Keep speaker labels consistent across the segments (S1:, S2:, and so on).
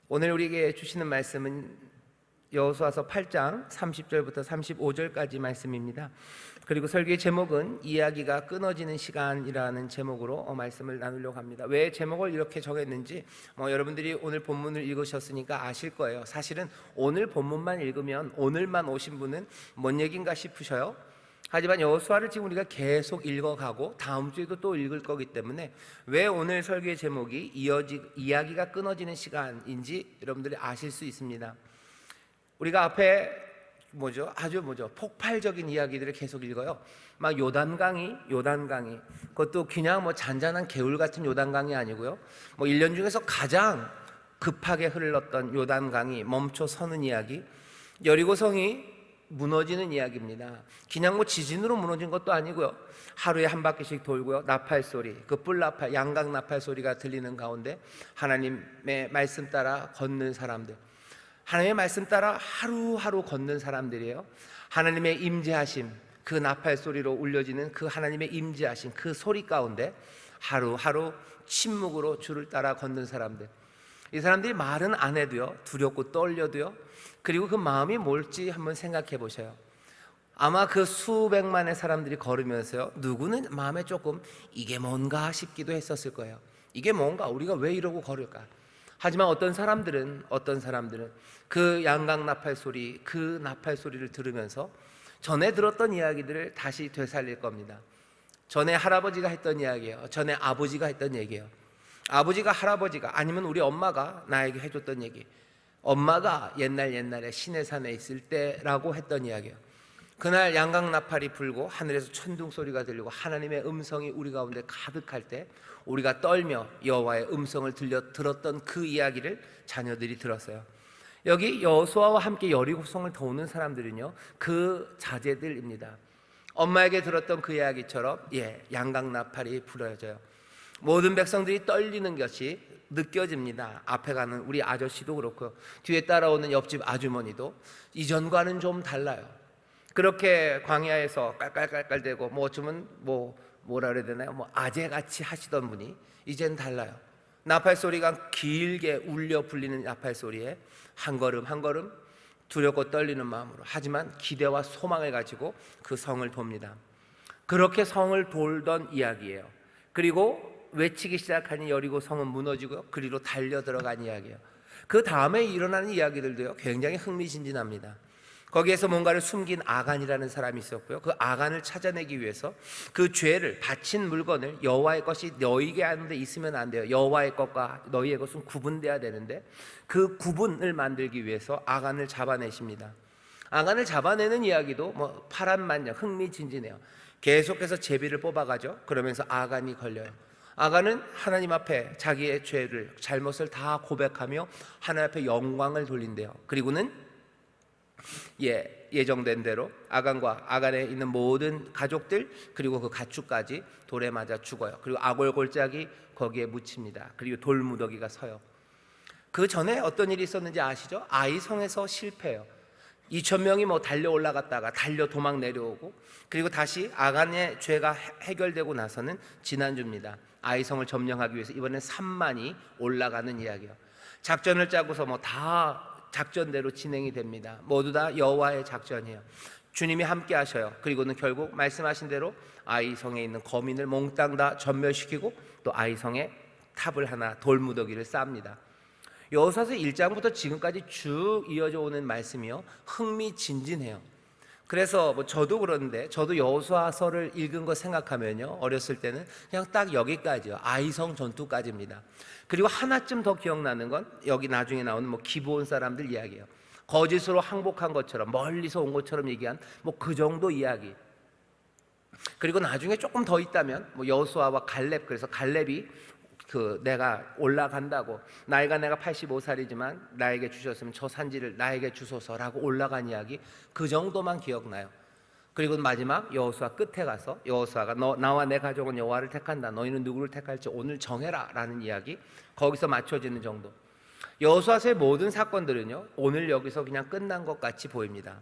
S1: 오늘 우리에게 주시는 말씀은 여호수아서 8장 30절부터 35절까지 말씀입니다. 그리고 설교의 제목은 이야기가 끊어지는 시간이라는 제목으로 말씀을 나누려고 합니다. 왜 제목을 이렇게 정했는지 여러분들이 오늘 본문을 읽으셨으니까 아실 거예요. 사실은 오늘 본문만 읽으면 오늘만 오신 분은 뭔 얘기인가 싶으셔요. 하지만 여호수아를 지금 우리가 계속 읽어가고 다음 주에도 또 읽을 거기 때문에 왜 오늘 설교의 제목이 이야기가 끊어지는 시간인지 여러분들이 아실 수 있습니다. 우리가 앞에 아주 폭발적인 이야기들을 계속 읽어요. 막 요단강이 그것도 그냥 잔잔한 개울 같은 요단강이 아니고요. 1년 중에서 가장 급하게 흘렀던 요단강이 멈춰 서는 이야기, 여리고성이 무너지는 이야기입니다. 그냥 지진으로 무너진 것도 아니고요. 하루에 한 바퀴씩 돌고요. 나팔 소리, 그 뿔나팔, 양각 나팔 소리가 들리는 가운데 하나님의 말씀 따라 걷는 사람들, 하나님의 말씀 따라 하루하루 걷는 사람들이에요. 하나님의 임재하심, 그 나팔 소리로 울려지는 그 하나님의 임재하심, 그 소리 가운데 하루하루 침묵으로 주를 따라 걷는 사람들. 이 사람들이 말은 안 해도요, 두렵고 떨려도요, 그리고 그 마음이 뭘지 한번 생각해 보셔요. 아마 그 수백만의 사람들이 걸으면서요, 누구는 마음에 조금 이게 뭔가 싶기도 했었을 거예요. 이게 뭔가, 우리가 왜 이러고 걸을까? 하지만 어떤 사람들은 그 양각 나팔 소리, 그 나팔 소리를 들으면서 전에 들었던 이야기들을 다시 되살릴 겁니다. 전에 할아버지가 했던 이야기예요. 전에 아버지가 했던 얘기예요. 아버지가, 할아버지가, 아니면 우리 엄마가 나에게 해줬던 얘기, 엄마가 옛날에 시내산에 있을 때라고 했던 이야기예요. 그날 양각 나팔이 불고 하늘에서 천둥 소리가 들리고 하나님의 음성이 우리 가운데 가득할 때 우리가 떨며 여호와의 음성을 들었던 그 이야기를 자녀들이 들었어요. 여기 여호수아와 함께 여리고성을 도우는 사람들은요, 그 자제들입니다. 엄마에게 들었던 그 이야기처럼 양각 나팔이 불어져요. 모든 백성들이 떨리는 것이 느껴집니다. 앞에 가는 우리 아저씨도 그렇고 뒤에 따라오는 옆집 아주머니도 이전과는 좀 달라요. 그렇게 광야에서 깔깔깔깔대고 어쩌면 뭐라 그래야 되나요? 아재같이 하시던 분이 이젠 달라요. 나팔 소리가 길게 울려 불리는 나팔 소리에 한 걸음 한 걸음 두렵고 떨리는 마음으로, 하지만 기대와 소망을 가지고 그 성을 돕니다. 그렇게 성을 돌던 이야기예요. 그리고 외치기 시작하니 여리고 성은 무너지고 그리로 달려 들어간 이야기예요. 그 다음에 일어나는 이야기들도요, 굉장히 흥미진진합니다. 거기에서 뭔가를 숨긴 아간이라는 사람이 있었고요. 그 아간을 찾아내기 위해서 그 죄를, 바친 물건을, 여호와의 것이 너희에게 하는데 있으면 안 돼요. 여호와의 것과 너희의 것은 구분돼야 되는데 그 구분을 만들기 위해서 아간을 잡아내십니다. 아간을 잡아내는 이야기도 파란만장 흥미진진해요. 계속해서 제비를 뽑아가죠. 그러면서 아간이 걸려요. 아간은 하나님 앞에 자기의 죄를, 잘못을 다 고백하며 하나님 앞에 영광을 돌린대요. 그리고는 예정된 대로 아간과 아간에 있는 모든 가족들, 그리고 그 가축까지 돌에 맞아 죽어요. 그리고 아골골짜기 거기에 묻힙니다. 그리고 돌무더기가 서요. 그 전에 어떤 일이 있었는지 아시죠? 아이성에서 실패해요. 2,000명이 달려 올라갔다가 달려 도망 내려오고, 그리고 다시 아간의 죄가 해결되고 나서는 지난주입니다. 아이성을 점령하기 위해서 이번엔 3만이 올라가는 이야기예요. 작전을 짜고서 다 작전대로 진행이 됩니다. 모두 다 여호와의 작전이에요. 주님이 함께 하셔요. 그리고는 결국 말씀하신 대로 아이성에 있는 거민을 몽땅 다 전멸시키고 또 아이성에 탑을 하나, 돌무더기를 쌓습니다. 여호수아서 1장부터 지금까지 쭉 이어져 오는 말씀이요, 흥미진진해요. 그래서 저도 그런데, 저도 여호수아서를 읽은 거 생각하면요, 어렸을 때는 그냥 딱 여기까지요. 아이성 전투까지입니다. 그리고 하나쯤 더 기억나는 건 여기 나중에 나오는 기브온 사람들 이야기예요. 거짓으로 항복한 것처럼, 멀리서 온 것처럼 얘기한 그 정도 이야기. 그리고 나중에 조금 더 있다면 여호수아와 갈렙, 그래서 갈렙이 내가 올라간다고, 나이가 내가 85살이지만 나에게 주셨으면 저 산지를 나에게 주소서라고 올라간 이야기, 그 정도만 기억나요. 그리고 마지막 여호수아 끝에 가서 여호수아가 나와 내 가족은 여호와를 택한다, 너희는 누구를 택할지 오늘 정해라 라는 이야기, 거기서 맞춰지는 정도. 여호수아서의 모든 사건들은요, 오늘 여기서 그냥 끝난 것 같이 보입니다.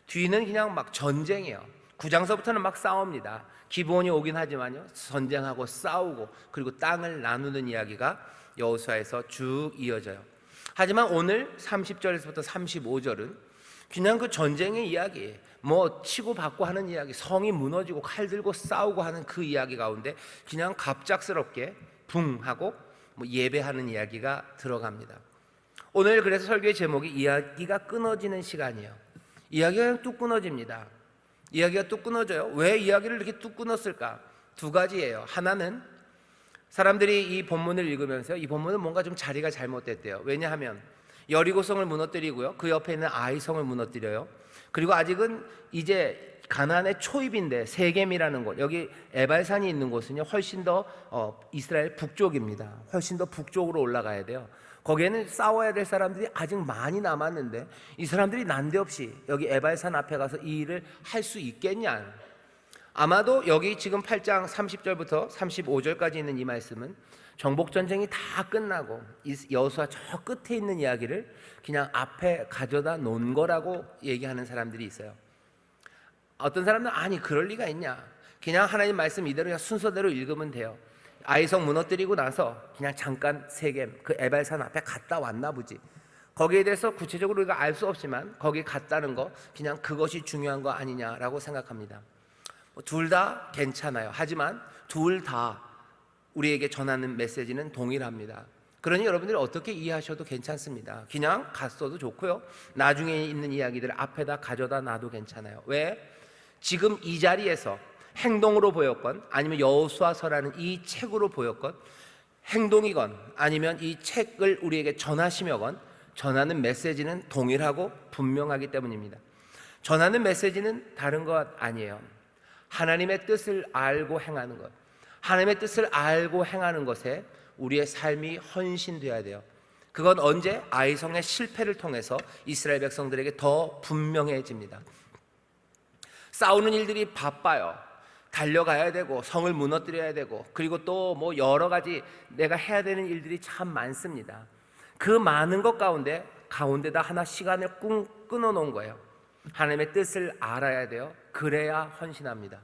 S1: 뒤는 그냥 전쟁이에요. 9장서부터는 싸웁니다. 기브온이 오긴 하지만요, 전쟁하고 싸우고 그리고 땅을 나누는 이야기가 여호수아에서 쭉 이어져요. 하지만 오늘 30절에서부터 35절은 그냥 그 전쟁의 이야기, 뭐 치고받고 하는 이야기, 성이 무너지고 칼 들고 싸우고 하는 그 이야기 가운데 그냥 갑작스럽게 붕 하고 뭐 예배하는 이야기가 들어갑니다. 오늘 그래서 설교의 제목이 이야기가 끊어지는 시간이에요. 이야기가 뚝 끊어집니다. 이야기가 뚝 끊어져요. 왜 이야기를 이렇게 뚝 끊었을까? 두 가지예요. 하나는 사람들이 이 본문을 읽으면서 이 본문은 뭔가 좀 자리가 잘못됐대요. 왜냐하면 여리고성을 무너뜨리고요, 그 옆에 있는 아이성을 무너뜨려요. 그리고 아직은 이제 가나안의 초입인데 세겜이라는 곳, 여기 에발산이 있는 곳은요 훨씬 더 이스라엘 북쪽입니다. 훨씬 더 북쪽으로 올라가야 돼요. 거기에는 싸워야 될 사람들이 아직 많이 남았는데 이 사람들이 난데없이 여기 에발산 앞에 가서 이 일을 할 수 있겠냐. 아마도 여기 지금 8장 30절부터 35절까지 있는 이 말씀은 정복전쟁이 다 끝나고 여호수아 저 끝에 있는 이야기를 그냥 앞에 가져다 놓은 거라고 얘기하는 사람들이 있어요. 어떤 사람들은 아니 그럴 리가 있냐, 그냥 하나님 말씀 이대로 그냥 순서대로 읽으면 돼요. 아이성 무너뜨리고 나서 그냥 잠깐 세겜 그 에발산 앞에 갔다 왔나 보지. 거기에 대해서 구체적으로 우리가 알 수 없지만 거기 갔다는 거 그냥 그것이 중요한 거 아니냐라고 생각합니다. 둘 다 괜찮아요. 하지만 둘 다 우리에게 전하는 메시지는 동일합니다. 그러니 여러분들이 어떻게 이해하셔도 괜찮습니다. 그냥 갔어도 좋고요, 나중에 있는 이야기들을 앞에다 가져다 놔도 괜찮아요. 왜? 지금 이 자리에서 행동으로 보였건 아니면 여호수아서라는 이 책으로 보였건 행동이건 아니면 이 책을 우리에게 전하시며건 전하는 메시지는 동일하고 분명하기 때문입니다. 전하는 메시지는 다른 것 아니에요. 하나님의 뜻을 알고 행하는 것, 하나님의 뜻을 알고 행하는 것에 우리의 삶이 헌신되어야 돼요. 그건 언제? 아이성의 실패를 통해서 이스라엘 백성들에게 더 분명해집니다. 싸우는 일들이 바빠요. 달려가야 되고 성을 무너뜨려야 되고 그리고 또 뭐 여러 가지 내가 해야 되는 일들이 참 많습니다. 그 많은 것 가운데다 하나 시간을 꾹 끊어놓은 거예요. 하나님의 뜻을 알아야 돼요. 그래야 헌신합니다.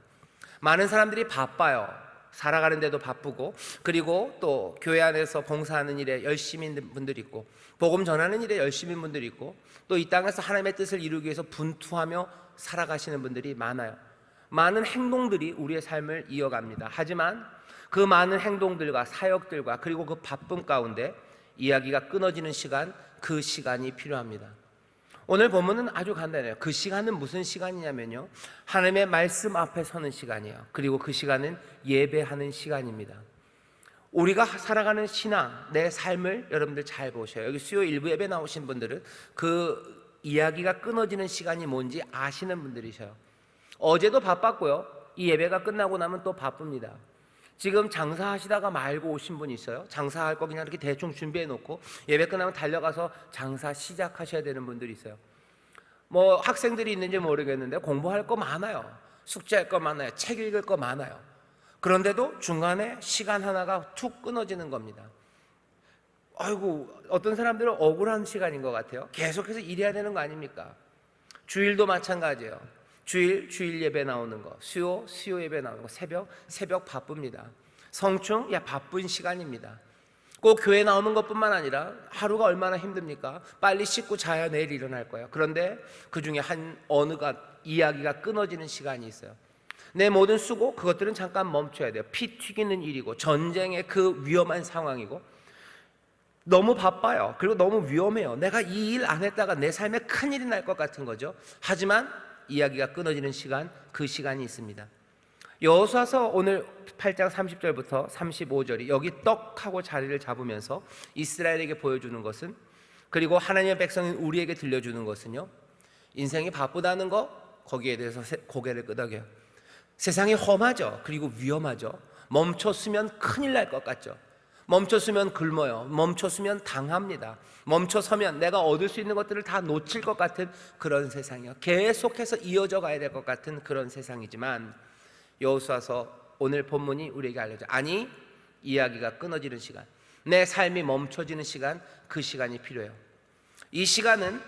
S1: 많은 사람들이 바빠요. 살아가는데도 바쁘고 그리고 또 교회 안에서 봉사하는 일에 열심인 분들이 있고 복음 전하는 일에 열심인 분들이 있고 또 이 땅에서 하나님의 뜻을 이루기 위해서 분투하며 살아가시는 분들이 많아요. 많은 행동들이 우리의 삶을 이어갑니다. 하지만 그 많은 행동들과 사역들과 그리고 그 바쁨 가운데 이야기가 끊어지는 시간, 그 시간이 필요합니다. 오늘 본문은 아주 간단해요. 그 시간은 무슨 시간이냐면요, 하나님의 말씀 앞에 서는 시간이에요. 그리고 그 시간은 예배하는 시간입니다. 우리가 살아가는 신앙, 내 삶을 여러분들 잘 보셔요. 여기 수요 일부 예배 나오신 분들은 그 이야기가 끊어지는 시간이 뭔지 아시는 분들이셔요. 어제도 바빴고요, 이 예배가 끝나고 나면 또 바쁩니다. 지금 장사하시다가 말고 오신 분이 있어요. 장사할 거 그냥 이렇게 대충 준비해 놓고 예배 끝나면 달려가서 장사 시작하셔야 되는 분들이 있어요. 뭐 학생들이 있는지 모르겠는데 공부할 거 많아요. 숙제할 거 많아요. 책 읽을 거 많아요. 그런데도 중간에 시간 하나가 툭 끊어지는 겁니다. 아이고, 어떤 사람들은 억울한 시간인 것 같아요. 계속해서 일해야 되는 거 아닙니까? 주일도 마찬가지예요. 주일 예배 나오는 거, 수요 예배 나오는 거, 새벽 바쁩니다. 성충, 바쁜 시간입니다. 꼭 교회 나오는 것뿐만 아니라 하루가 얼마나 힘듭니까? 빨리 씻고 자야 내일 일어날 거예요. 그런데 그 중에 이야기가 끊어지는 시간이 있어요. 내 모든 수고, 그것들은 잠깐 멈춰야 돼요. 피 튀기는 일이고 전쟁의 그 위험한 상황이고 너무 바빠요. 그리고 너무 위험해요. 내가 이 일 안 했다가 내 삶에 큰일이 날 것 같은 거죠. 하지만 이야기가 끊어지는 시간, 그 시간이 있습니다. 여호수아서 오늘 8장 30절부터 35절이 여기 떡하고 자리를 잡으면서 이스라엘에게 보여주는 것은, 그리고 하나님의 백성인 우리에게 들려주는 것은요, 인생이 바쁘다는 거, 거기에 대해서 고개를 끄덕여요. 세상이 험하죠. 그리고 위험하죠. 멈췄으면 큰일 날 것 같죠. 멈췄으면 굶어요. 멈췄으면 당합니다. 멈춰서면 내가 얻을 수 있는 것들을 다 놓칠 것 같은 그런 세상이요, 계속해서 이어져 가야 될 것 같은 그런 세상이지만 여호수아서 오늘 본문이 우리에게 알려줘. 아니, 이야기가 끊어지는 시간, 내 삶이 멈춰지는 시간, 그 시간이 필요해요. 이 시간은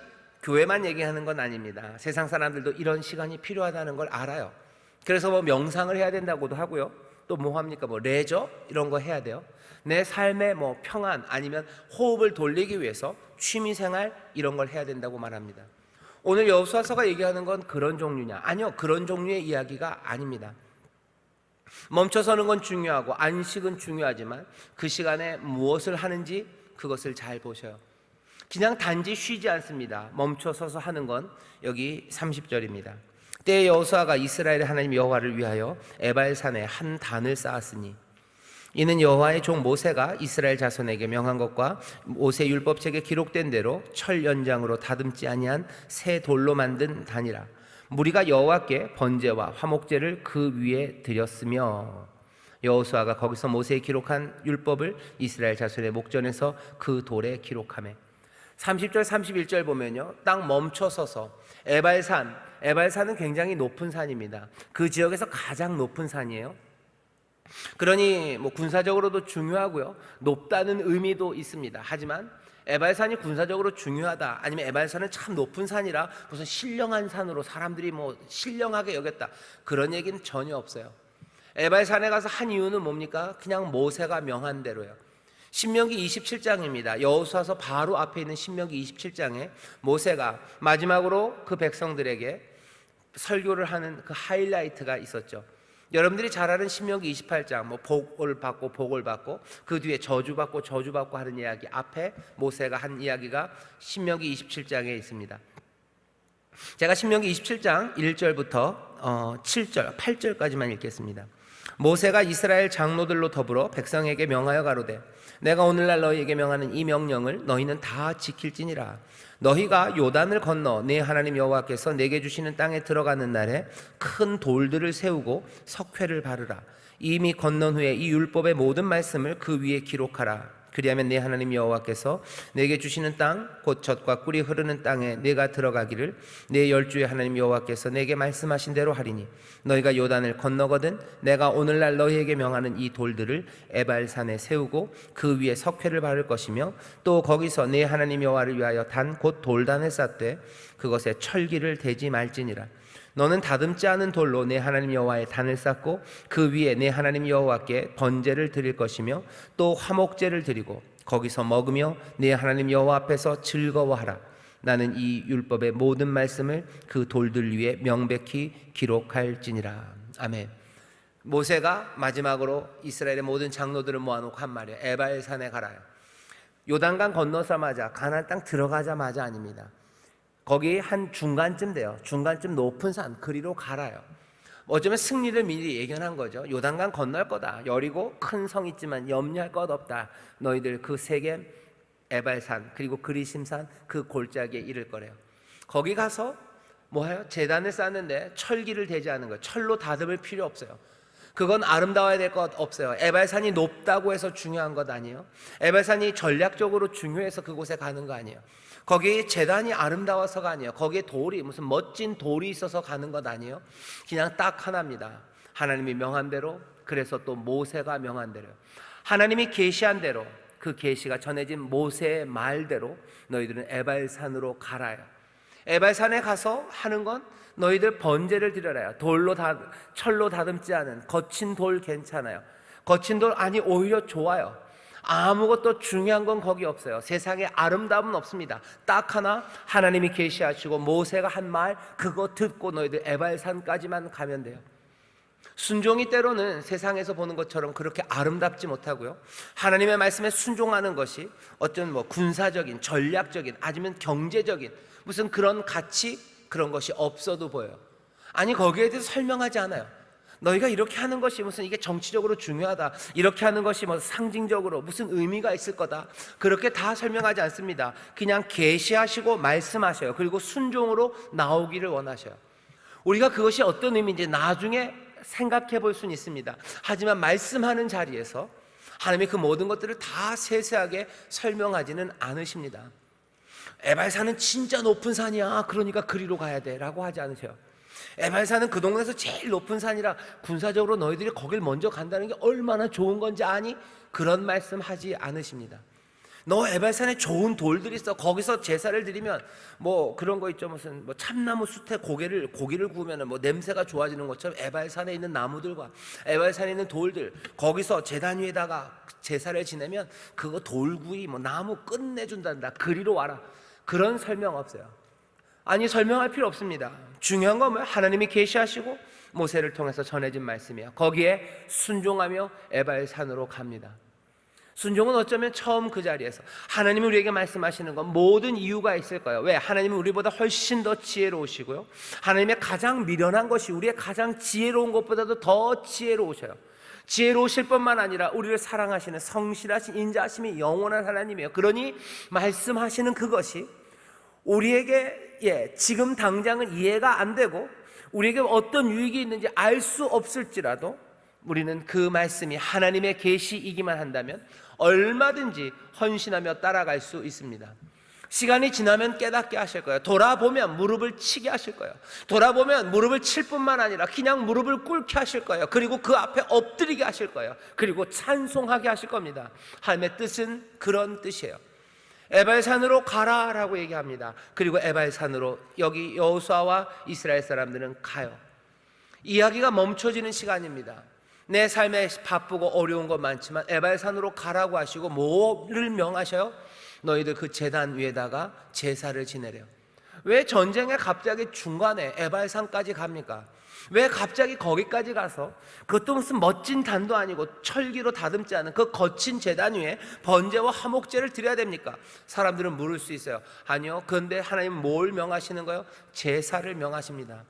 S1: 교회만 얘기하는 건 아닙니다. 세상 사람들도 이런 시간이 필요하다는 걸 알아요. 그래서 뭐 명상을 해야 된다고도 하고요, 또 뭐 합니까? 뭐 레저 이런 거 해야 돼요. 내 삶의 뭐 평안 아니면 호흡을 돌리기 위해서 취미생활 이런 걸 해야 된다고 말합니다. 오늘 여호수아서가 얘기하는 건 그런 종류냐? 아니요, 그런 종류의 이야기가 아닙니다. 멈춰서는 건 중요하고 안식은 중요하지만 그 시간에 무엇을 하는지 그것을 잘 보셔요. 그냥 단지 쉬지 않습니다. 멈춰서서 하는 건 여기 30절입니다. 때에 여호수아가 이스라엘의 하나님 여호와를 위하여 에발산에 한 단을 쌓았으니 이는 여호와의 종 모세가 이스라엘 자손에게 명한 것과 모세 율법책에 기록된 대로 철 연장으로 다듬지 아니한 새 돌로 만든 단이라. 무리가 여호와께 번제와 화목제를 그 위에 드렸으며 여호수아가 거기서 모세에 기록한 율법을 이스라엘 자손의 목전에서 그 돌에 기록하매. 30절 31절 보면요, 딱 멈춰서서 에발산은 굉장히 높은 산입니다. 그 지역에서 가장 높은 산이에요. 그러니 뭐 군사적으로도 중요하고요, 높다는 의미도 있습니다. 하지만 에발산이 군사적으로 중요하다, 아니면 에발산은 참 높은 산이라 무슨 신령한 산으로 사람들이 뭐 신령하게 여겼다, 그런 얘기는 전혀 없어요. 에발산에 가서 한 이유는 뭡니까? 그냥 모세가 명한 대로요. 신명기 27장입니다. 여호수아서 바로 앞에 있는 신명기 27장에 모세가 마지막으로 그 백성들에게 설교를 하는 그 하이라이트가 있었죠. 여러분들이 잘 아는 신명기 28장, 뭐 복을 받고 그 뒤에 저주받고 하는 이야기 앞에 모세가 한 이야기가 신명기 27장에 있습니다. 제가 신명기 27장 1절부터 7절, 8절까지만 읽겠습니다. 모세가 이스라엘 장로들로 더불어 백성에게 명하여 가로되 내가 오늘날 너희에게 명하는 이 명령을 너희는 다 지킬지니라. 너희가 요단을 건너 네 하나님 여호와께서 내게 주시는 땅에 들어가는 날에 큰 돌들을 세우고 석회를 바르라. 이미 건넌 후에 이 율법의 모든 말씀을 그 위에 기록하라. 그리하면 네 하나님 여호와께서 내게 주시는 땅 곧 젖과 꿀이 흐르는 땅에 내가 들어가기를 네 열주의 하나님 여호와께서 내게 말씀하신 대로 하리니 너희가 요단을 건너거든 내가 오늘날 너희에게 명하는 이 돌들을 에발산에 세우고 그 위에 석회를 바를 것이며 또 거기서 네 하나님 여호와를 위하여 단 곧 돌단을 쌓되 그것에 철기를 대지 말지니라. 너는 다듬지 않은 돌로 내 하나님 여호와의 단을 쌓고 그 위에 내 하나님 여호와께 번제를 드릴 것이며 또 화목제를 드리고 거기서 먹으며 내 하나님 여호와 앞에서 즐거워하라. 나는 이 율법의 모든 말씀을 그 돌들 위에 명백히 기록할지니라. 아멘. 모세가 마지막으로 이스라엘의 모든 장로들을 모아놓고 한 말이에요. 에발산에 가라요. 요단강 건너자마자 가나안 땅 들어가자마자 아닙니다. 거기 한 중간쯤 돼요. 중간쯤 높은 산 그리로 가라요. 어쩌면 승리를 미리 예견한 거죠. 요단강 건널 거다. 여리고 큰 성 있지만 염려할 것 없다. 너희들 그 세겜 에발산 그리고 그리심산 그 골짜기에 이를 거래요. 거기 가서 뭐해요? 제단을 쌓는데 철기를 대지 않은 거예요. 철로 다듬을 필요 없어요. 그건 아름다워야 될 것 없어요. 에발산이 높다고 해서 중요한 것 아니에요. 에발산이 전략적으로 중요해서 그곳에 가는 거 아니에요. 거기에 제단이 아름다워서가 아니에요. 거기에 돌이 무슨 멋진 돌이 있어서 가는 것 아니에요. 그냥 딱 하나입니다. 하나님이 명한 대로, 그래서 또 모세가 명한 대로, 하나님이 계시한 대로, 그 계시가 전해진 모세의 말대로 너희들은 에발산으로 가라요. 에발산에 가서 하는 건 너희들 번제를 드려라요. 철로 다듬지 않은 거친 돌 괜찮아요. 거친 돌 아니 오히려 좋아요. 아무것도 중요한 건 거기 없어요. 세상에 아름다움은 없습니다. 딱 하나, 하나님이 계시하시고 모세가 한 말 그거 듣고 너희들 에발산까지만 가면 돼요. 순종이 때로는 세상에서 보는 것처럼 그렇게 아름답지 못하고요, 하나님의 말씀에 순종하는 것이 어떤 뭐 군사적인, 전략적인, 아니면 경제적인 무슨 그런 가치, 그런 것이 없어도 보여요. 아니 거기에 대해서 설명하지 않아요. 너희가 이렇게 하는 것이 무슨 이게 정치적으로 중요하다, 이렇게 하는 것이 뭐 상징적으로 무슨 의미가 있을 거다, 그렇게 다 설명하지 않습니다. 그냥 계시하시고 말씀하셔요. 그리고 순종으로 나오기를 원하셔요. 우리가 그것이 어떤 의미인지 나중에 생각해 볼 수는 있습니다. 하지만 말씀하는 자리에서 하나님이 그 모든 것들을 다 세세하게 설명하지는 않으십니다. 에발산은 진짜 높은 산이야, 그러니까 그리로 가야 돼 라고 하지 않으세요. 에발산은 그 동네에서 제일 높은 산이라 군사적으로 너희들이 거길 먼저 간다는 게 얼마나 좋은 건지 아니? 그런 말씀 하지 않으십니다. 너 에발산에 좋은 돌들이 있어. 거기서 제사를 드리면 뭐 그런 거 있죠. 무슨 뭐 참나무 숯에 고기를 구우면 뭐 냄새가 좋아지는 것처럼 에발산에 있는 나무들과 에발산에 있는 돌들, 거기서 제단 위에다가 제사를 지내면 그거 돌구이 뭐 나무 끝내준단다. 그리로 와라. 그런 설명 없어요. 아니, 설명할 필요 없습니다. 중요한 건 뭐예요? 하나님이 계시하시고 모세를 통해서 전해진 말씀이에요. 거기에 순종하며 에발산으로 갑니다. 순종은 어쩌면 처음 그 자리에서 하나님이 우리에게 말씀하시는 건 모든 이유가 있을 거예요. 왜? 하나님은 우리보다 훨씬 더 지혜로우시고요, 하나님의 가장 미련한 것이 우리의 가장 지혜로운 것보다도 더 지혜로우셔요. 지혜로우실 뿐만 아니라 우리를 사랑하시는 성실하신 인자하심이 영원한 하나님이에요. 그러니 말씀하시는 그것이 우리에게 지금 당장은 이해가 안 되고 우리에게 어떤 유익이 있는지 알 수 없을지라도 우리는 그 말씀이 하나님의 계시이기만 한다면 얼마든지 헌신하며 따라갈 수 있습니다. 시간이 지나면 깨닫게 하실 거예요. 돌아보면 무릎을 치게 하실 거예요. 돌아보면 무릎을 칠 뿐만 아니라 그냥 무릎을 꿇게 하실 거예요. 그리고 그 앞에 엎드리게 하실 거예요. 그리고 찬송하게 하실 겁니다. 하나님의 뜻은 그런 뜻이에요. 에발산으로 가라라고 얘기합니다. 그리고 에발산으로 여기 여호수아와 이스라엘 사람들은 가요. 이야기가 멈춰지는 시간입니다. 내 삶에 바쁘고 어려운 것 많지만 에발산으로 가라고 하시고 뭐를 명하셔요? 너희들 그 제단 위에다가 제사를 지내래요. 왜 전쟁에 갑자기 중간에 에발산까지 갑니까? 왜 갑자기 거기까지 가서, 그것도 무슨 멋진 단도 아니고 철기로 다듬지 않은 그 거친 제단 위에 번제와 화목제를 드려야 됩니까? 사람들은 물을 수 있어요. 아니요. 그런데 하나님은 뭘 명하시는 거예요? 제사를 명하십니다.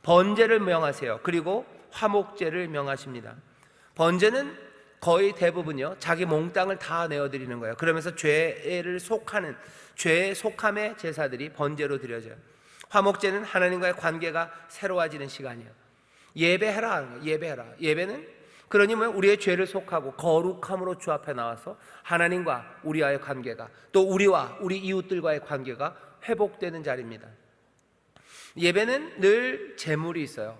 S1: 번제를 명하세요. 그리고 화목제를 명하십니다. 번제는 거의 대부분요, 자기 몽땅을 다 내어드리는 거예요. 그러면서 죄에 속함의 제사들이 번제로 드려져요. 화목제는 하나님과의 관계가 새로워지는 시간이에요. 예배해라. 예배는 그러니 우리의 죄를 속하고 거룩함으로 주 앞에 나와서 하나님과 우리와의 관계가, 또 우리와 우리 이웃들과의 관계가 회복되는 자리입니다. 예배는 늘 제물이 있어요.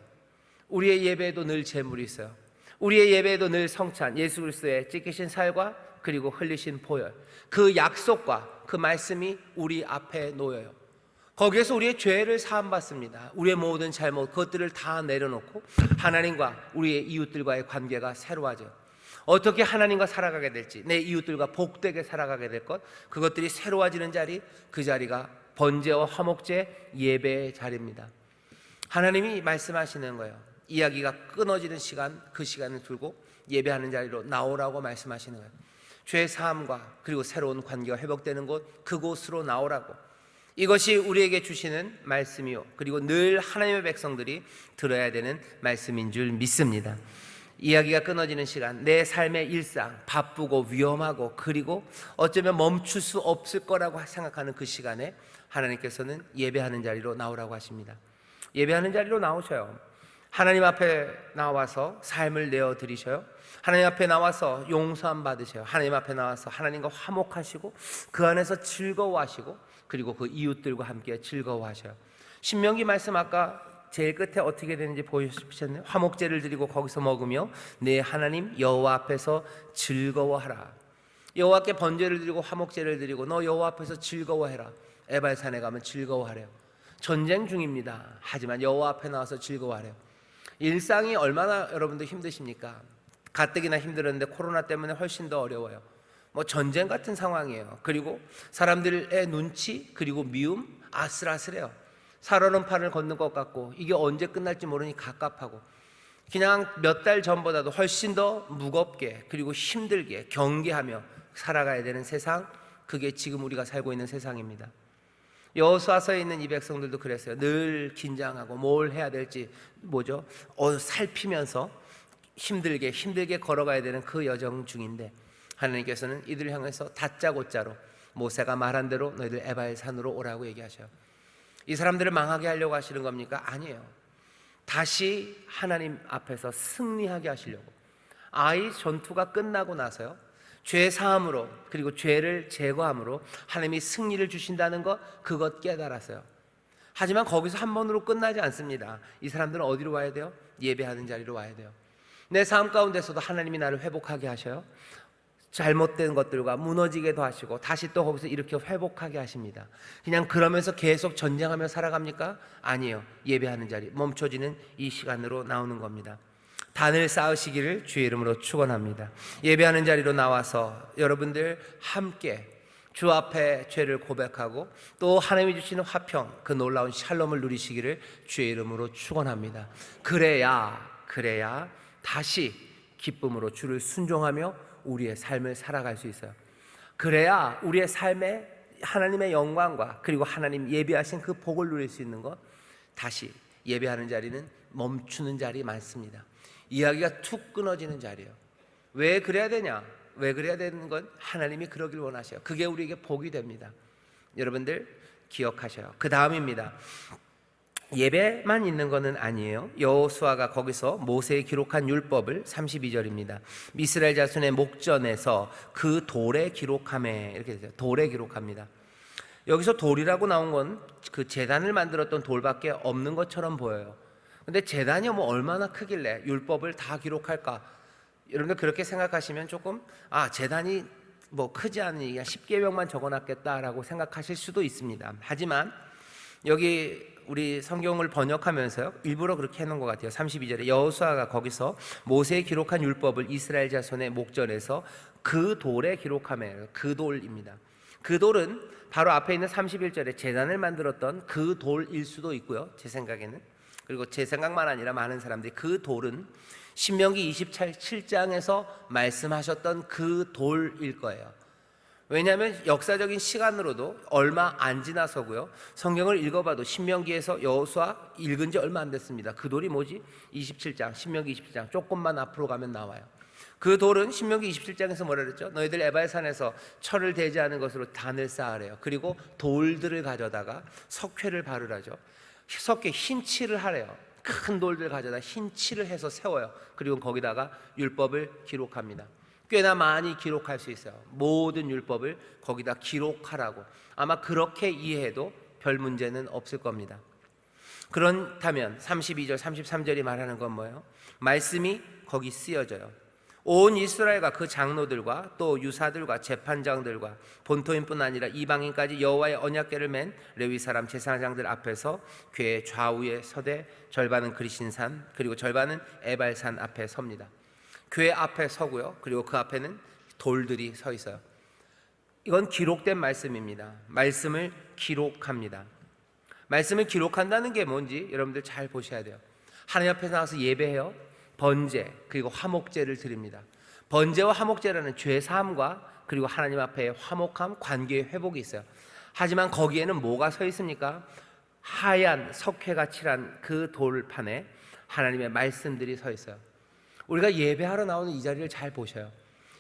S1: 우리의 예배에도 늘 제물이 있어요. 우리의 예배에도 늘 성찬, 예수 그리스도의 찢기신 살과 그리고 흘리신 보혈, 그 약속과 그 말씀이 우리 앞에 놓여요. 거기에서 우리의 죄를 사함받습니다. 우리의 모든 잘못, 그것들을 다 내려놓고 하나님과 우리의 이웃들과의 관계가 새로워져요. 어떻게 하나님과 살아가게 될지, 내 이웃들과 복되게 살아가게 될 것, 그것들이 새로워지는 자리, 그 자리가 번제와 화목제 예배의 자리입니다. 하나님이 말씀하시는 거예요. 이야기가 끊어지는 시간, 그 시간을 두고 예배하는 자리로 나오라고 말씀하시는 거예요. 죄 사함과 그리고 새로운 관계가 회복되는 곳, 그곳으로 나오라고. 이것이 우리에게 주시는 말씀이요, 그리고 늘 하나님의 백성들이 들어야 되는 말씀인 줄 믿습니다. 이야기가 끊어지는 시간, 내 삶의 일상, 바쁘고 위험하고 그리고 어쩌면 멈출 수 없을 거라고 생각하는 그 시간에 하나님께서는 예배하는 자리로 나오라고 하십니다. 예배하는 자리로 나오셔요. 하나님 앞에 나와서 삶을 내어드리셔요. 하나님 앞에 나와서 용서함 받으셔요. 하나님 앞에 나와서 하나님과 화목하시고 그 안에서 즐거워하시고 그리고 그 이웃들과 함께 즐거워하셔요. 신명기 말씀 아까 제일 끝에 어떻게 되는지 보셨나요? 화목제를 드리고 거기서 먹으며 내 하나님 여호와 앞에서 즐거워하라. 여호와께 번제를 드리고 화목제를 드리고 너 여호와 앞에서 즐거워해라. 에발산에 가면 즐거워하래요. 전쟁 중입니다. 하지만 여호와 앞에 나와서 즐거워하래요. 일상이 얼마나 여러분들 힘드십니까? 가뜩이나 힘들었는데 코로나 때문에 훨씬 더 어려워요. 전쟁 같은 상황이에요. 그리고 사람들의 눈치 그리고 미움 아슬아슬해요. 살얼음 판을 걷는 것 같고 이게 언제 끝날지 모르니 갑갑하고 그냥 몇 달 전보다도 훨씬 더 무겁게 그리고 힘들게 경계하며 살아가야 되는 세상, 그게 지금 우리가 살고 있는 세상입니다. 여호수아서에 있는 이 백성들도 그랬어요. 늘 긴장하고 뭘 해야 될지 살피면서 힘들게 걸어가야 되는 그 여정 중인데 하나님께서는 이들을 향해서 다짜고짜로 모세가 말한 대로 너희들 에발산으로 오라고 얘기하셔요. 이 사람들을 망하게 하려고 하시는 겁니까? 아니에요. 다시 하나님 앞에서 승리하게 하시려고. 아이 전투가 끝나고 나서요, 죄 사함으로 그리고 죄를 제거함으로 하나님이 승리를 주신다는 것, 그것 깨달았어요. 하지만 거기서 한 번으로 끝나지 않습니다. 이 사람들은 어디로 와야 돼요? 예배하는 자리로 와야 돼요. 내 삶 가운데서도 하나님이 나를 회복하게 하셔요. 잘못된 것들과 무너지게도 하시고 다시 또 거기서 이렇게 회복하게 하십니다. 그냥 그러면서 계속 전쟁하며 살아갑니까? 아니에요. 예배하는 자리, 멈춰지는 이 시간으로 나오는 겁니다. 단을 쌓으시기를 주의 이름으로 축원합니다. 예배하는 자리로 나와서 여러분들 함께 주 앞에 죄를 고백하고 또 하나님이 주시는 화평, 그 놀라운 샬롬을 누리시기를 주의 이름으로 축원합니다. 그래야 다시 기쁨으로 주를 순종하며 우리의 삶을 살아갈 수 있어요. 그래야 우리의 삶에 하나님의 영광과 그리고 하나님 예비하신 그 복을 누릴 수 있는 것. 다시 예배하는 자리는 멈추는 자리 많습니다. 이야기가 툭 끊어지는 자리예요. 왜 그래야 되냐? 왜 그래야 되는 건 하나님이 그러길 원하셔요. 그게 우리에게 복이 됩니다. 여러분들 기억하셔요. 그 다음입니다. 예배만 있는 것은 아니에요. 여호수아가 거기서 모세에 기록한 율법을 32절입니다. 이스라엘 자손의 목전에서 그 돌에 기록하매, 이렇게 되죠. 돌에 기록합니다. 여기서 돌이라고 나온 건 그 제단을 만들었던 돌밖에 없는 것처럼 보여요. 근데 제단이 뭐 얼마나 크길래 율법을 다 기록할까? 여러분들 그렇게 생각하시면 조금 제단이 뭐 크지 않으니 10계명만 적어놨겠다라고 생각하실 수도 있습니다. 하지만 여기 우리 성경을 번역하면서요, 일부러 그렇게 해놓은 것 같아요. 32절에 여호수아가 거기서 모세에 기록한 율법을 이스라엘 자손의 목전에서 그 돌에 기록하며, 그 돌입니다. 그 돌은 바로 앞에 있는 31절에 제단을 만들었던 그 돌일 수도 있고요, 제 생각에는. 그리고 제 생각만 아니라 많은 사람들이 그 돌은 신명기 27장에서 말씀하셨던 그 돌일 거예요. 왜냐하면 역사적인 시간으로도 얼마 안 지나서고요, 성경을 읽어봐도 신명기에서 여호수아 읽은 지 얼마 안 됐습니다. 그 돌이 뭐지? 27장, 신명기 27장 조금만 앞으로 가면 나와요. 그 돌은 신명기 27장에서 뭐라 그랬죠? 너희들 에발 산에서 철을 대지 않은 것으로 단을 쌓으래요. 그리고 돌들을 가져다가 석회를 바르라죠. 석회 흰 칠을 하래요. 큰 돌들 가져다 흰 칠을 해서 세워요. 그리고 거기다가 율법을 기록합니다. 꽤나 많이 기록할 수 있어요. 모든 율법을 거기다 기록하라고. 아마 그렇게 이해해도 별 문제는 없을 겁니다. 그렇다면 32절 33절이 말하는 건 뭐예요? 말씀이 거기 쓰여져요. 온 이스라엘과 그 장로들과 또 유사들과 재판장들과 본토인뿐 아니라 이방인까지 여호와의 언약궤를 맨 레위 사람 제사장들 앞에서 궤 좌우에 서되 절반은 그리신산 그리고 절반은 에발산 앞에 섭니다. 궤 앞에 서고요, 그리고 그 앞에는 돌들이 서 있어요. 이건 기록된 말씀입니다. 말씀을 기록합니다. 말씀을 기록한다는 게 뭔지 여러분들 잘 보셔야 돼요. 하나님 앞에 나와서 예배해요. 번제 그리고 화목제를 드립니다. 번제와 화목제라는 죄사함과 그리고 하나님 앞에 화목함, 관계의 회복이 있어요. 하지만 거기에는 뭐가 서 있습니까? 하얀 석회가 칠한 그 돌판에 하나님의 말씀들이 서 있어요. 우리가 예배하러 나오는 이 자리를 잘 보셔요.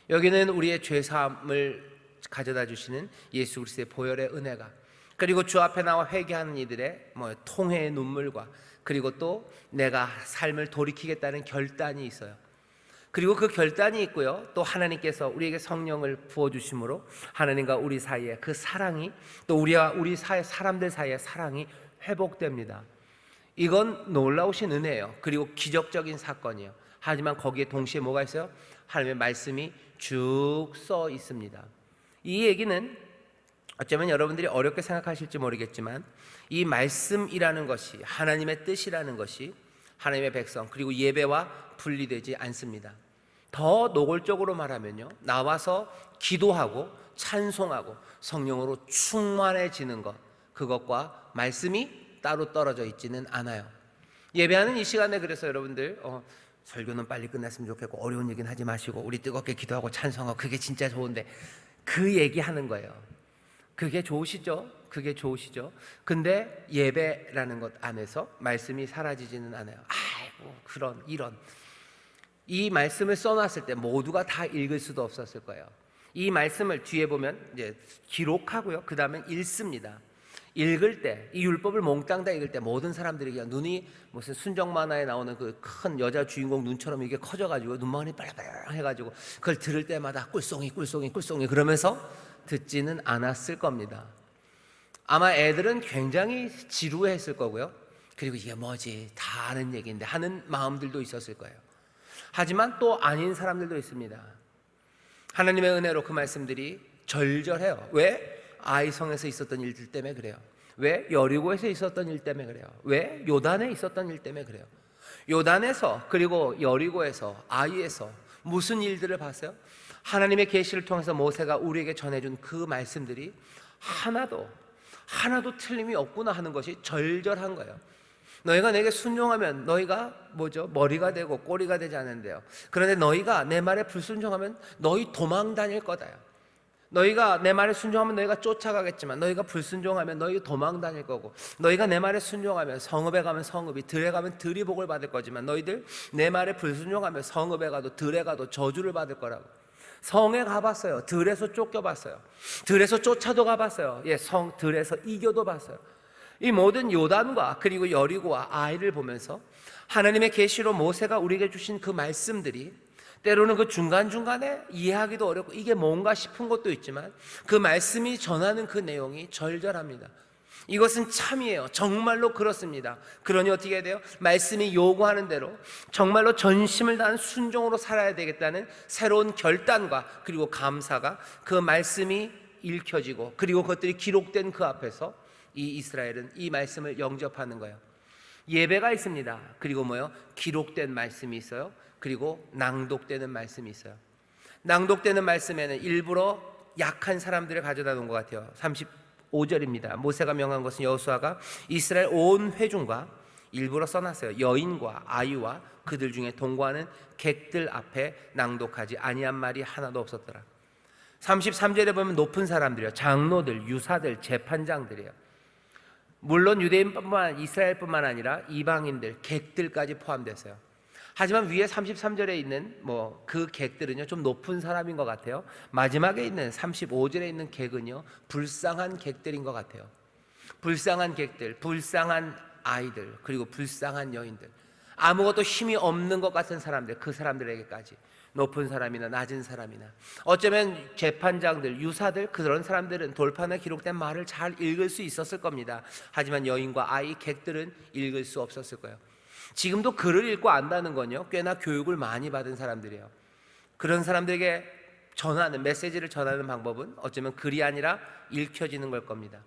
S1: 여기는 우리의 죄사함을 가져다 주시는 예수 그리스도의 보혈의 은혜가, 그리고 주 앞에 나와 회개하는 이들의 통회의 눈물과, 그리고 또 내가 삶을 돌이키겠다는 결단이 있어요. 그리고 그 결단이 있고요, 또 하나님께서 우리에게 성령을 부어주심으로 하나님과 우리 사이에 그 사랑이, 또 우리와 우리 사회 사람들 사이의 사랑이 회복됩니다. 이건 놀라우신 은혜예요. 그리고 기적적인 사건이에요. 하지만 거기에 동시에 뭐가 있어요? 하나님의 말씀이 쭉 써 있습니다. 이 얘기는 어쩌면 여러분들이 어렵게 생각하실지 모르겠지만 이 말씀이라는 것이, 하나님의 뜻이라는 것이 하나님의 백성 그리고 예배와 분리되지 않습니다. 더 노골적으로 말하면요, 나와서 기도하고 찬송하고 성령으로 충만해지는 것, 그것과 말씀이 따로 떨어져 있지는 않아요. 예배하는 이 시간에 그래서 여러분들 설교는 빨리 끝났으면 좋겠고 어려운 얘기는 하지 마시고 우리 뜨겁게 기도하고 찬송하고 그게 진짜 좋은데, 그 얘기하는 거예요. 그게 좋으시죠? 그게 좋으시죠? 근데 예배라는 것 안에서 말씀이 사라지지는 않아요. 아이고 이런 이 말씀을 써놨을 때 모두가 다 읽을 수도 없었을 거예요. 이 말씀을 뒤에 보면 이제 기록하고요, 그 다음에 읽습니다. 읽을 때, 이 율법을 몽땅 다 읽을 때 모든 사람들이 그냥 눈이 무슨 순정 만화에 나오는 그 큰 여자 주인공 눈처럼 이게 커져가지고 눈망울이 빨라빨라 해가지고 그걸 들을 때마다 꿀송이 그러면서 듣지는 않았을 겁니다. 아마 애들은 굉장히 지루했을 거고요, 그리고 이게 뭐지 다 아는 얘기인데 하는 마음들도 있었을 거예요. 하지만 또 아닌 사람들도 있습니다. 하나님의 은혜로 그 말씀들이 절절해요. 왜? 아이성에서 있었던 일들 때문에 그래요. 왜? 여리고에서 있었던 일 때문에 그래요. 왜? 요단에 있었던 일 때문에 그래요. 요단에서, 그리고 여리고에서, 아이에서 무슨 일들을 봤어요? 하나님의 계시를 통해서 모세가 우리에게 전해준 그 말씀들이 하나도 틀림이 없구나 하는 것이 절절한 거예요. 너희가 내게 순종하면 너희가 머리가 되고 꼬리가 되지 않는데요. 그런데 너희가 내 말에 불순종하면 너희 도망 다닐 거다요. 너희가 내 말에 순종하면 너희가 쫓아가겠지만 너희가 불순종하면 너희 도망 다닐 거고, 너희가 내 말에 순종하면 성읍에 가면 성읍이, 들에 가면 들이 복을 받을 거지만 너희들 내 말에 불순종하면 성읍에 가도 들에 가도 저주를 받을 거라고. 성에 가봤어요. 들에서 쫓겨봤어요. 들에서 쫓아도 가봤어요. 들에서 이겨도 봤어요. 이 모든 요단과 그리고 여리고와 아이를 보면서 하나님의 계시로 모세가 우리에게 주신 그 말씀들이 때로는 그 중간중간에 이해하기도 어렵고 이게 뭔가 싶은 것도 있지만 그 말씀이 전하는 그 내용이 절절합니다. 이것은 참이에요. 정말로 그렇습니다. 그러니 어떻게 해야 돼요? 말씀이 요구하는 대로 정말로 전심을 다한 순종으로 살아야 되겠다는 새로운 결단과 그리고 감사가 그 말씀이 읽혀지고, 그리고 그것들이 기록된 그 앞에서 이 이스라엘은 이 말씀을 영접하는 거예요. 예배가 있습니다. 그리고 기록된 말씀이 있어요. 그리고 낭독되는 말씀이 있어요. 낭독되는 말씀에는 일부러 약한 사람들을 가져다 놓은 것 같아요. 35절입니다. 모세가 명한 것은 여호수아가 이스라엘 온 회중과 일부러 써놨어요. 여인과 아이와 그들 중에 동거하는 객들 앞에 낭독하지 아니한 말이 하나도 없었더라. 33절에 보면 높은 사람들이요, 장로들, 유사들, 재판장들이에요. 물론 유대인뿐만, 이스라엘뿐만 아니라 이방인들, 객들까지 포함됐어요. 하지만 위에 33절에 있는 그 객들은요 좀 높은 사람인 것 같아요. 마지막에 있는 35절에 있는 객은요 불쌍한 객들인 것 같아요. 불쌍한 객들, 불쌍한 아이들, 그리고 불쌍한 여인들, 아무것도 힘이 없는 것 같은 사람들, 그 사람들에게까지, 높은 사람이나 낮은 사람이나 어쩌면 재판장들, 유사들, 그런 사람들은 돌판에 기록된 말을 잘 읽을 수 있었을 겁니다. 하지만 여인과 아이, 객들은 읽을 수 없었을 거예요. 지금도 글을 읽고 안다는 건요 꽤나 교육을 많이 받은 사람들이에요. 그런 사람들에게 전하는, 메시지를 전하는 방법은 어쩌면 글이 아니라 읽혀지는 걸 겁니다.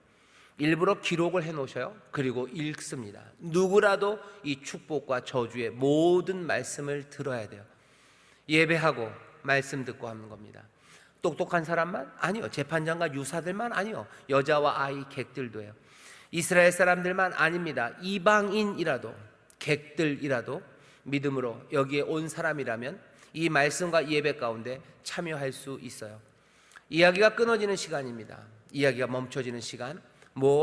S1: 일부러 기록을 해놓으셔요. 그리고 읽습니다. 누구라도 이 축복과 저주의 모든 말씀을 들어야 돼요. 예배하고 말씀 듣고 하는 겁니다. 똑똑한 사람만? 아니요. 재판장과 유사들만? 아니요. 여자와 아이, 객들도요. 이스라엘 사람들만 아닙니다. 이방인이라도, 객들이라도 믿음으로 여기에 온 사람이라면 이 말씀과 예배 가운데 참여할 수 있어요. 이야기가 끊어지는 시간입니다. 이야기가 멈춰지는 시간,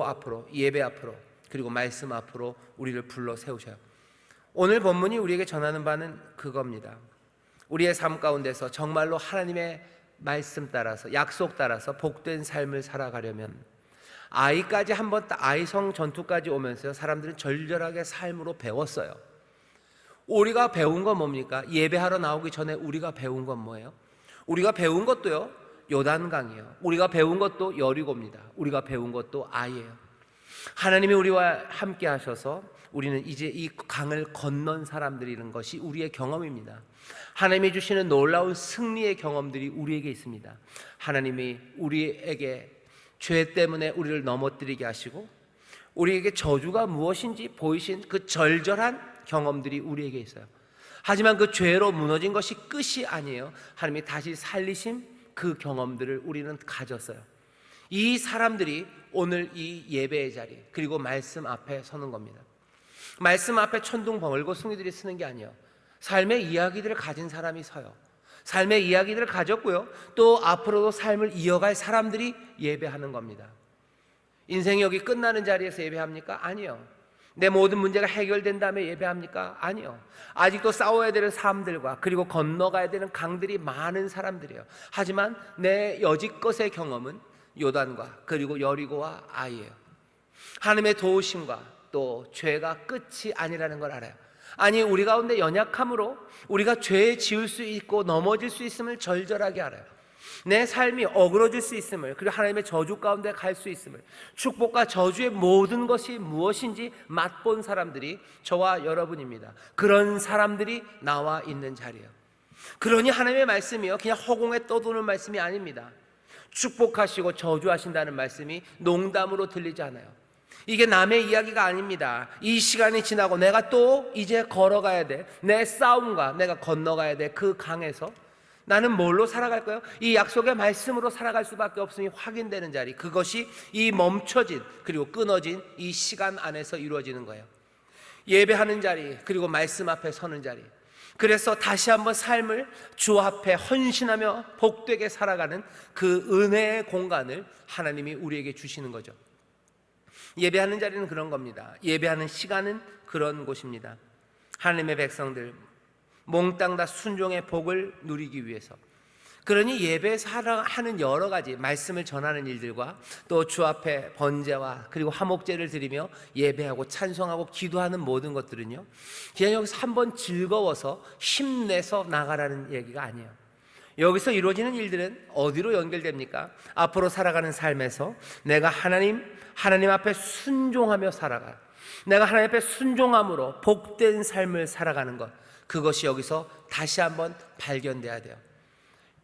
S1: 앞으로, 예배 앞으로, 그리고 말씀 앞으로 우리를 불러 세우셔요. 오늘 본문이 우리에게 전하는 바는 그겁니다. 우리의 삶 가운데서 정말로 하나님의 말씀 따라서, 약속 따라서 복된 삶을 살아가려면 아이까지 한번 아이성 전투까지 오면서 사람들은 절절하게 삶으로 배웠어요. 우리가 배운 건 뭡니까? 예배하러 나오기 전에 우리가 배운 건 뭐예요? 우리가 배운 것도요 요단강이에요. 우리가 배운 것도 여리고입니다. 우리가 배운 것도 아이예요. 하나님이 우리와 함께 하셔서 우리는 이제 이 강을 건넌 사람들이라는 것이 우리의 경험입니다. 하나님이 주시는 놀라운 승리의 경험들이 우리에게 있습니다. 하나님이 우리에게 죄 때문에 우리를 넘어뜨리게 하시고 우리에게 저주가 무엇인지 보이신 그 절절한 경험들이 우리에게 있어요. 하지만 그 죄로 무너진 것이 끝이 아니에요. 하나님이 다시 살리신 그 경험들을 우리는 가졌어요. 이 사람들이 오늘 이 예배의 자리, 그리고 말씀 앞에 서는 겁니다. 말씀 앞에 천둥 벌고 숭이들이 쓰는 게 아니에요. 삶의 이야기들을 가진 사람이 서요. 삶의 이야기들을 가졌고요, 또 앞으로도 삶을 이어갈 사람들이 예배하는 겁니다. 인생이 여기 끝나는 자리에서 예배합니까? 아니요. 내 모든 문제가 해결된 다음에 예배합니까? 아니요. 아직도 싸워야 되는 삶들과 그리고 건너가야 되는 강들이 많은 사람들이에요. 하지만 내 여지껏의 경험은 요단과 그리고 여리고와 아이예요. 하나님의 도우심과 또 죄가 끝이 아니라는 걸 알아요. 아니, 우리 가운데 연약함으로 우리가 죄에 지을 수 있고 넘어질 수 있음을 절절하게 알아요. 내 삶이 어그러질 수 있음을, 그리고 하나님의 저주 가운데 갈 수 있음을, 축복과 저주의 모든 것이 무엇인지 맛본 사람들이 저와 여러분입니다. 그런 사람들이 나와 있는 자리예요. 그러니 하나님의 말씀이요, 그냥 허공에 떠도는 말씀이 아닙니다. 축복하시고 저주하신다는 말씀이 농담으로 들리지 않아요. 이게 남의 이야기가 아닙니다. 이 시간이 지나고 내가 또 이제 걸어가야 돼, 내 싸움과 내가 건너가야 돼. 그 강에서 나는 뭘로 살아갈 거예요? 이 약속의 말씀으로 살아갈 수밖에 없음이 확인되는 자리, 그것이 이 멈춰진 그리고 끊어진 이 시간 안에서 이루어지는 거예요. 예배하는 자리, 그리고 말씀 앞에 서는 자리. 그래서 다시 한번 삶을 주 앞에 헌신하며 복되게 살아가는 그 은혜의 공간을 하나님이 우리에게 주시는 거죠. 예배하는 자리는 그런 겁니다. 예배하는 시간은 그런 곳입니다. 하나님의 백성들 몽땅 다 순종의 복을 누리기 위해서, 그러니 예배에서 하는 여러 가지 말씀을 전하는 일들과 또 주 앞에 번제와 그리고 화목제를 드리며 예배하고 찬송하고 기도하는 모든 것들은요, 그냥 여기서 한번 즐거워서 힘내서 나가라는 얘기가 아니에요. 여기서 이루어지는 일들은 어디로 연결됩니까? 앞으로 살아가는 삶에서 내가 하나님 앞에 순종하며 살아가, 내가 하나님 앞에 순종함으로 복된 삶을 살아가는 것, 그것이 여기서 다시 한번 발견돼야 돼요.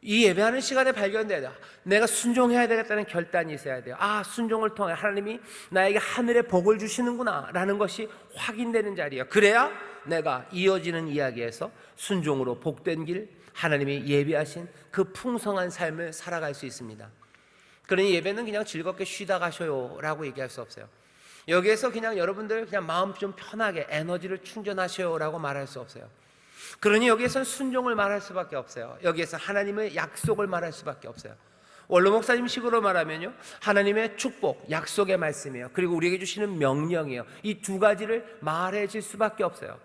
S1: 이 예배하는 시간에 발견돼야 돼요. 내가 순종해야 되겠다는 결단이 있어야 돼요. 순종을 통해 하나님이 나에게 하늘의 복을 주시는구나 라는 것이 확인되는 자리예요. 그래야 내가 이어지는 이야기에서 순종으로 복된 길, 하나님이 예비하신 그 풍성한 삶을 살아갈 수 있습니다. 그러니 예배는 그냥 즐겁게 쉬다 가셔요 라고 얘기할 수 없어요. 여기에서 그냥 여러분들 그냥 마음 좀 편하게 에너지를 충전하셔요 라고 말할 수 없어요. 그러니 여기에서는 순종을 말할 수밖에 없어요. 여기에서 하나님의 약속을 말할 수밖에 없어요. 원로 목사님 식으로 말하면요, 하나님의 축복, 약속의 말씀이에요. 그리고 우리에게 주시는 명령이에요. 이 두 가지를 말해질 수밖에 없어요.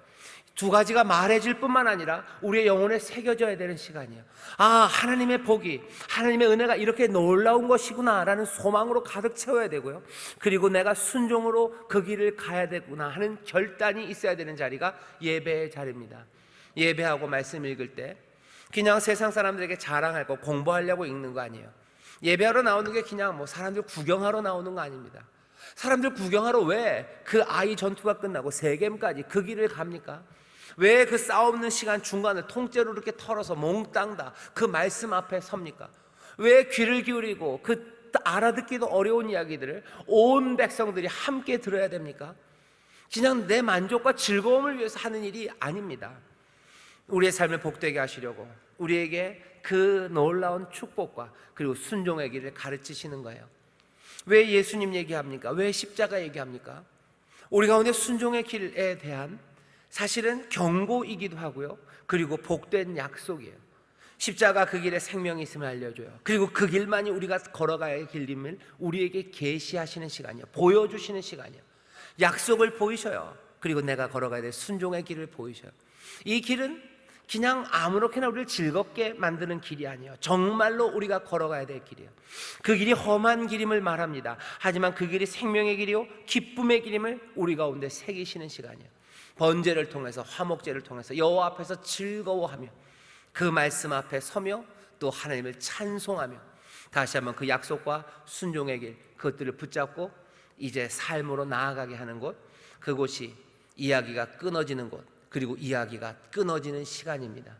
S1: 두 가지가 말해질 뿐만 아니라 우리의 영혼에 새겨져야 되는 시간이에요. 하나님의 복이, 하나님의 은혜가 이렇게 놀라운 것이구나 라는 소망으로 가득 채워야 되고요, 그리고 내가 순종으로 그 길을 가야 되구나 하는 결단이 있어야 되는 자리가 예배의 자리입니다. 예배하고 말씀 읽을 때 그냥 세상 사람들에게 자랑하고 공부하려고 읽는 거 아니에요. 예배하러 나오는 게 그냥 사람들 구경하러 나오는 거 아닙니다. 사람들 구경하러 왜 그 아이 전투가 끝나고 세겜까지 그 길을 갑니까? 왜 그 싸움는 시간 중간을 통째로 이렇게 털어서 몽땅 다 그 말씀 앞에 섭니까? 왜 귀를 기울이고 그 알아듣기도 어려운 이야기들을 온 백성들이 함께 들어야 됩니까? 그냥 내 만족과 즐거움을 위해서 하는 일이 아닙니다. 우리의 삶을 복되게 하시려고 우리에게 그 놀라운 축복과 그리고 순종의 길을 가르치시는 거예요. 왜 예수님 얘기합니까? 왜 십자가 얘기합니까? 우리 가운데 순종의 길에 대한 사실은 경고이기도 하고요, 그리고 복된 약속이에요. 십자가 그 길에 생명이 있음을 알려줘요. 그리고 그 길만이 우리가 걸어가야 할 길임을 우리에게 계시하시는 시간이에요. 보여주시는 시간이에요. 약속을 보이셔요. 그리고 내가 걸어가야 될 순종의 길을 보이셔요. 이 길은 그냥 아무렇게나 우리를 즐겁게 만드는 길이 아니에요. 정말로 우리가 걸어가야 될 길이에요. 그 길이 험한 길임을 말합니다. 하지만 그 길이 생명의 길이요 기쁨의 길임을 우리 가운데 새기시는 시간이에요. 번제를 통해서, 화목제를 통해서 여호와 앞에서 즐거워하며 그 말씀 앞에 서며 또 하나님을 찬송하며 다시 한번 그 약속과 순종의 길, 그것들을 붙잡고 이제 삶으로 나아가게 하는 곳, 그곳이 이야기가 끊어지는 곳, 그리고 이야기가 끊어지는 시간입니다.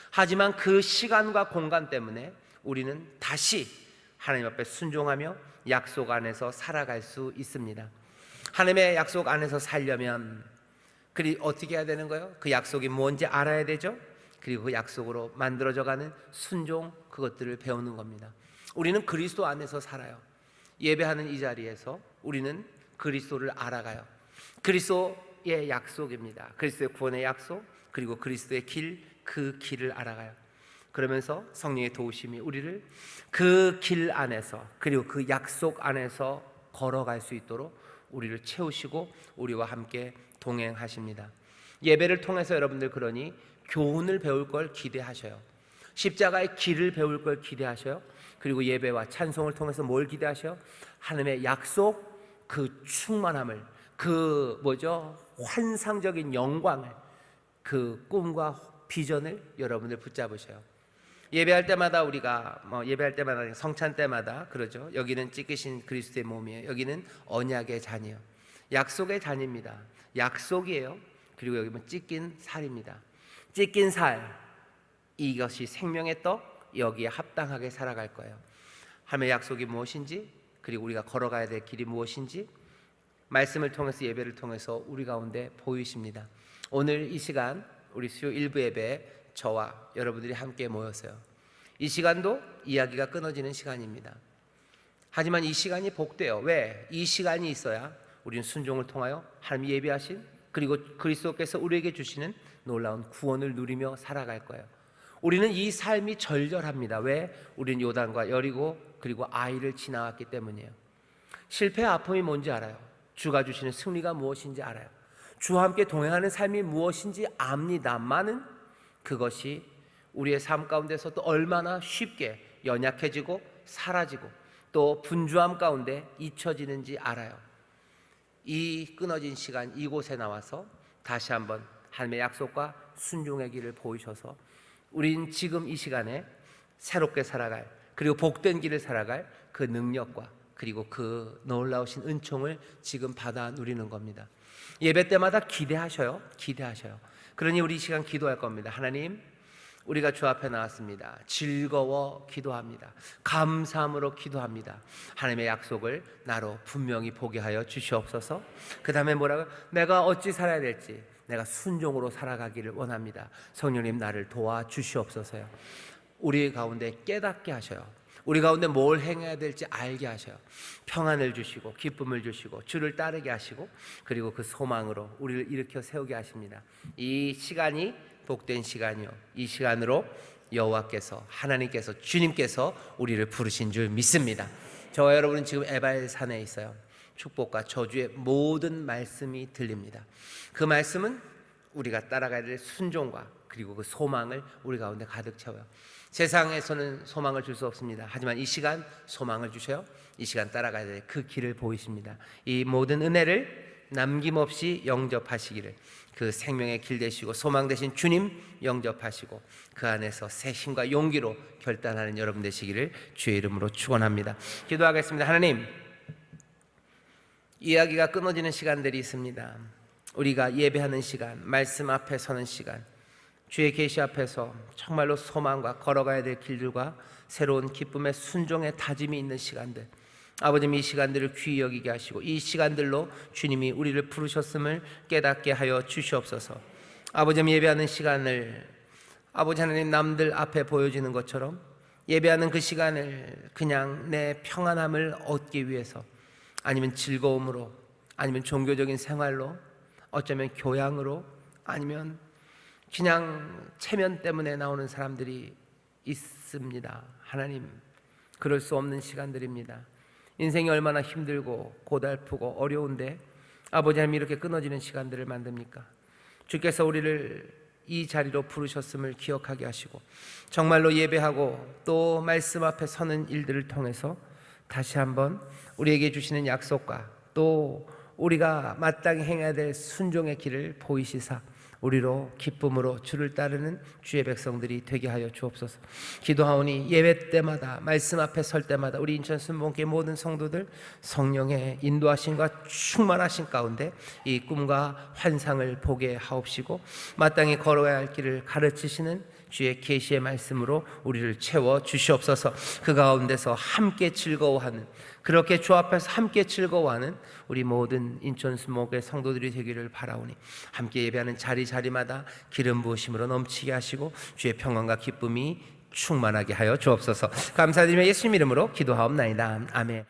S1: 하지만 그 시간과 공간 때문에 우리는 다시 하나님 앞에 순종하며 약속 안에서 살아갈 수 있습니다. 하나님의 약속 안에서 살려면 어떻게 해야 되는 거예요? 그 약속이 뭔지 알아야 되죠. 그리고 그 약속으로 만들어져가는 순종, 그것들을 배우는 겁니다. 우리는 그리스도 안에서 살아요. 예배하는 이 자리에서 우리는 그리스도를 알아가요. 그리스도의 약속입니다. 그리스도의 구원의 약속, 그리고 그리스도의 길, 그 길을 알아가요. 그러면서 성령의 도우심이 우리를 그 길 안에서, 그리고 그 약속 안에서 걸어갈 수 있도록 우리를 채우시고 우리와 함께 동행하십니다. 예배를 통해서 여러분들 그러니 교훈을 배울 걸 기대하셔요. 십자가의 길을 배울 걸 기대하셔요. 그리고 예배와 찬송을 통해서 뭘 기대하셔요? 하나님의 약속, 그 충만함을, 그 환상적인 영광을, 그 꿈과 비전을 여러분들 붙잡으셔요. 예배할 때마다 우리가 예배할 때마다 성찬 때마다 그러죠. 여기는 찢기신 그리스도의 몸이에요. 여기는 언약의 잔이에요. 약속의 잔입니다. 약속이에요. 그리고 여기 찢긴 살입니다. 찢긴 살, 이것이 생명의 떡, 여기에 합당하게 살아갈 거예요. 하나님의 약속이 무엇인지, 그리고 우리가 걸어가야 될 길이 무엇인지 말씀을 통해서, 예배를 통해서 우리 가운데 보이십니다. 오늘 이 시간 우리 수요 일부 예배에 저와 여러분들이 함께 모였어요. 이 시간도 이야기가 끊어지는 시간입니다. 하지만 이 시간이 복돼요. 왜? 이 시간이 있어야 우리는 순종을 통하여 하나님이 예비하신, 그리고 그리스도께서 우리에게 주시는 놀라운 구원을 누리며 살아갈 거예요. 우리는 이 삶이 절절합니다. 왜? 우리는 요단과 여리고 그리고 아이를 지나왔기 때문이에요. 실패의 아픔이 뭔지 알아요. 주가 주시는 승리가 무엇인지 알아요. 주와 함께 동행하는 삶이 무엇인지 압니다만은 그것이 우리의 삶 가운데서도 얼마나 쉽게 연약해지고 사라지고 또 분주함 가운데 잊혀지는지 알아요. 이 끊어진 시간, 이곳에 나와서 다시 한번 하나님의 약속과 순종의 길을 보이셔서 우린 지금 이 시간에 새롭게 살아갈, 그리고 복된 길을 살아갈 그 능력과 그리고 그 놀라우신 은총을 지금 받아 누리는 겁니다. 예배 때마다 기대하셔요. 그러니 우리 이 시간 기도할 겁니다. 하나님, 우리가 주 앞에 나왔습니다. 즐거워 기도합니다. 감사함으로 기도합니다. 하나님의 약속을 나로 분명히 보게 하여 주시옵소서. 그 다음에 뭐라고요? 내가 어찌 살아야 될지 내가 순종으로 살아가기를 원합니다. 성령님, 나를 도와주시옵소서요. 우리 가운데 깨닫게 하셔요. 우리 가운데 뭘 행해야 될지 알게 하셔요. 평안을 주시고 기쁨을 주시고 주를 따르게 하시고 그리고 그 소망으로 우리를 일으켜 세우게 하십니다. 이 시간이 복된 시간이요, 이 시간으로 여호와께서, 하나님께서, 주님께서 우리를 부르신 줄 믿습니다. 저와 여러분은 지금 에발산에 있어요. 축복과 저주의 모든 말씀이 들립니다. 그 말씀은 우리가 따라가야 될 순종과 그리고 그 소망을 우리 가운데 가득 채워요. 세상에서는 소망을 줄 수 없습니다. 하지만 이 시간 소망을 주셔요. 이 시간 따라가야 될 그 길을 보이십니다. 이 모든 은혜를 남김없이 영접하시기를, 그 생명의 길 되시고 소망 되신 주님 영접하시고 그 안에서 새 힘과 용기로 결단하는 여러분 되시기를 주의 이름으로 축원합니다. 기도하겠습니다. 하나님, 이야기가 끊어지는 시간들이 있습니다. 우리가 예배하는 시간, 말씀 앞에 서는 시간, 주의 계시 앞에서 정말로 소망과 걸어가야 될 길들과 새로운 기쁨의 순종의 다짐이 있는 시간들, 아버님, 이 시간들을 귀히 여기게 하시고 이 시간들로 주님이 우리를 부르셨음을 깨닫게 하여 주시옵소서. 아버님, 예배하는 시간을 아버지 하나님 남들 앞에 보여지는 것처럼 예배하는 그 시간을 그냥 내 평안함을 얻기 위해서, 아니면 즐거움으로, 아니면 종교적인 생활로, 어쩌면 교양으로, 아니면 그냥 체면 때문에 나오는 사람들이 있습니다. 하나님, 그럴 수 없는 시간들입니다. 인생이 얼마나 힘들고 고달프고 어려운데 아버지 하나님 이렇게 끊어지는 시간들을 만듭니까? 주께서 우리를 이 자리로 부르셨음을 기억하게 하시고 정말로 예배하고 또 말씀 앞에 서는 일들을 통해서 다시 한번 우리에게 주시는 약속과 또 우리가 마땅히 행해야 될 순종의 길을 보이시사 우리로 기쁨으로 주를 따르는 주의 백성들이 되게 하여 주옵소서. 기도하오니 예배 때마다 말씀 앞에 설 때마다 우리 인천 순복음교회 모든 성도들 성령의 인도하심과 충만하신 가운데 이 꿈과 환상을 보게 하옵시고 마땅히 걸어야 할 길을 가르치시는 주의 계시의 말씀으로 우리를 채워 주시옵소서. 그 가운데서 함께 즐거워하는, 그렇게 주 앞에서 함께 즐거워하는 우리 모든 인천 순복음교회 성도들이 되기를 바라오니 함께 예배하는 자리마다 기름 부으심으로 넘치게 하시고 주의 평안과 기쁨이 충만하게 하여 주옵소서. 감사드리며 예수님 이름으로 기도하옵나이다. 아멘.